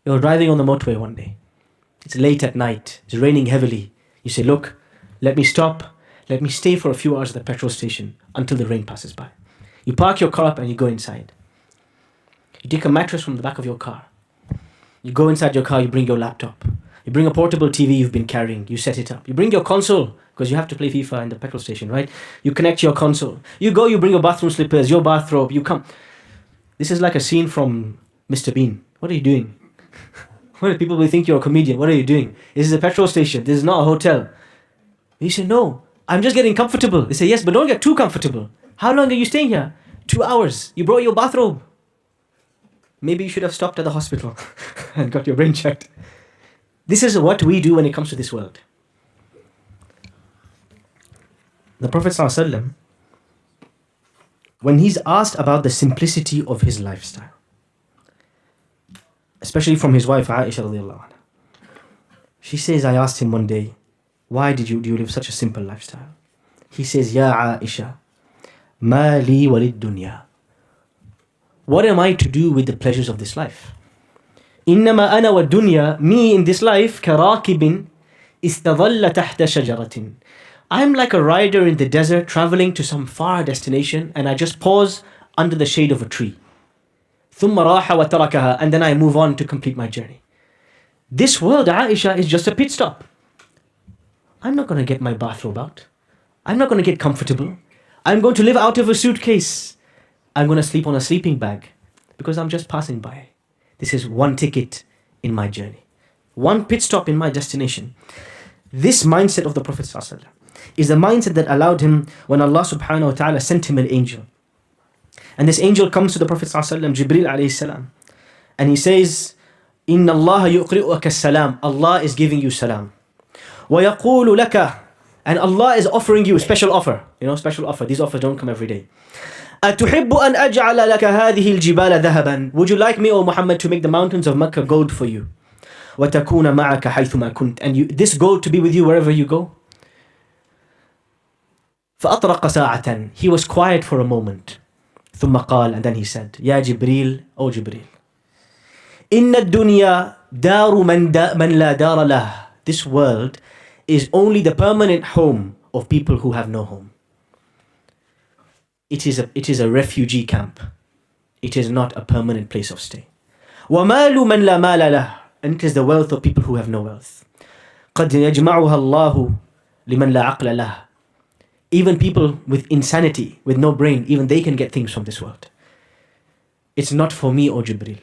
You're driving on the motorway one day. It's late at night. It's raining heavily. You say, look, let me stop. Let me stay for a few hours at the petrol station until the rain passes by. You park your car up and you go inside. You take a mattress from the back of your car. You go inside your car, you bring your laptop. You bring a portable TV you've been carrying. You set it up. You bring your console, because you have to play FIFA in the petrol station, right? You connect your console. You go, you bring your bathroom slippers, your bathrobe, you come. This is like a scene from Mr. Bean. What are you doing? What, people will think you're a comedian. What are you doing? This is a petrol station. This is not a hotel. You say, no, I'm just getting comfortable. They say, yes, but don't get too comfortable. How long are you staying here? 2 hours. You brought your bathrobe. Maybe you should have stopped at the hospital and got your brain checked. This is what we do when it comes to this world. The Prophet ﷺ, when he's asked about the simplicity of his lifestyle, especially from his wife Aisha radiallahu anha, she says, I asked him one day, why do you live such a simple lifestyle? He says, Ya Aisha, Mali, والدنيا. What am I to do with the pleasures of this life? إنما أنا والدنيا, me in this life, كراكب استظل تحت شجرة. I'm like a rider in the desert traveling to some far destination, and I just pause under the shade of a tree. ثم راح وتركها, and then I move on to complete my journey. This world, Aisha, is just a pit stop. I'm not going to get my bathrobe out. I'm not going to get comfortable. I'm going to live out of a suitcase. I'm going to sleep on a sleeping bag because I'm just passing by. This is one ticket in my journey. One pit stop in my destination. This mindset of the Prophet ﷺ is the mindset that allowed him when Allah subhanahu wa ta'ala sent him an angel. And this angel comes to the Prophet ﷺ, Jibreel alayhi salam, and he says, إِنَّ اللَّهَ يُقْرِئُكَ السَّلَامِ, Allah is giving you salam. وَيَقُولُ لَكَ, and Allah is offering you a special offer. You know, special offer. These offers don't come every day. أَتُحِبُّ أَنْ أَجْعَلَ لَكَ هَذِهِ الْجِبَالَ ذَهَبًا, would you like me, O Muhammad, to make the mountains of Mecca gold for you? وَتَكُونَ مَعَكَ حَيْثُمَا كُنْتَ, and this gold to be with you wherever you go? فَأَطْرَقَ سَاعَةً, he was quiet for a moment. ثم قال, and then he said, يا جبريل, O Jibreel, إن الدنيا دار من لا دار له, this world is only the permanent home of people who have no home. It is a refugee camp. It is not a permanent place of stay. ومال من لا مال له, and it is the wealth of people who have no wealth. قد يجمعها الله لمن لا عقل له, even people with insanity, with no brain, even they can get things from this world. It's not for me, O Jibreel.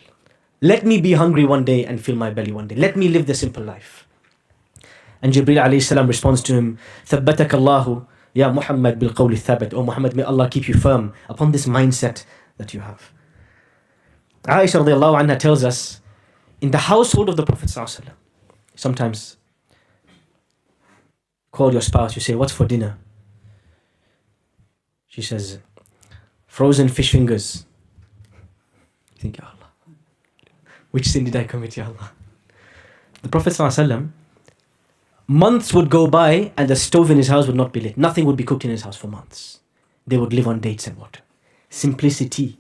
Let me be hungry one day and fill my belly one day. Let me live the simple life. And Jibreel alayhi salam responds to him, ثبتك الله يا محمد بالقول الثابت. O Muhammad, may Allah keep you firm upon this mindset that you have. Aisha radiallahu anha tells us, in the household of the Prophet ﷺ, sometimes call your spouse, you say, what's for dinner? She says, frozen fish fingers. You think, Ya Allah, which sin did I commit, Ya Allah? The Prophet ﷺ, months would go by and the stove in his house would not be lit. Nothing would be cooked in his house for months. They would live on dates and water. Simplicity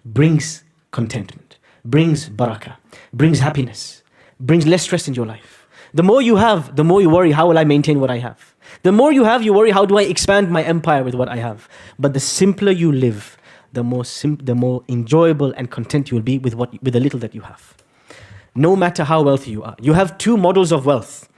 brings contentment, brings barakah, brings happiness, brings less stress in your life. The more you have, the more you worry, how will I maintain what I have? The more you have, you worry, how do I expand my empire with what I have? But the simpler you live, the more enjoyable and content you will be with the little that you have. No matter how wealthy you are. You have two models of wealth.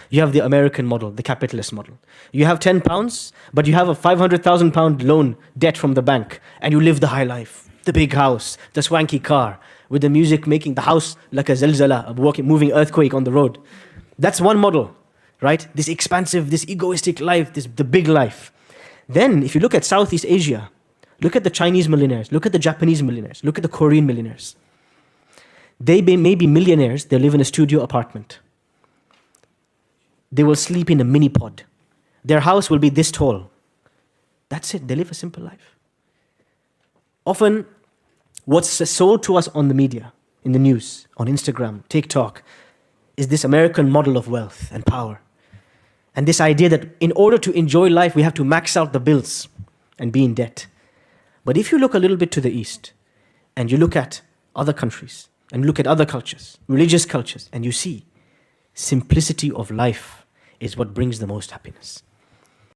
You have the American model, the capitalist model. You have 10 pounds, but you have a 500,000 pound loan debt from the bank, and you live the high life. The big house, the swanky car, with the music making the house like a zilzala, a moving earthquake on the road. That's one model, right? This expansive, this egoistic life, the big life. Then, if you look at Southeast Asia, look at the Chinese millionaires, look at the Japanese millionaires, look at the Korean millionaires. They may be millionaires, they live in a studio apartment. They will sleep in a mini pod. Their house will be this tall. That's it, they live a simple life. Often, what's sold to us on the media, in the news, on Instagram, TikTok, is this American model of wealth and power. And this idea that in order to enjoy life, we have to max out the bills and be in debt. But if you look a little bit to the east, and you look at other countries, and look at other cultures, religious cultures, and you see simplicity of life is what brings the most happiness.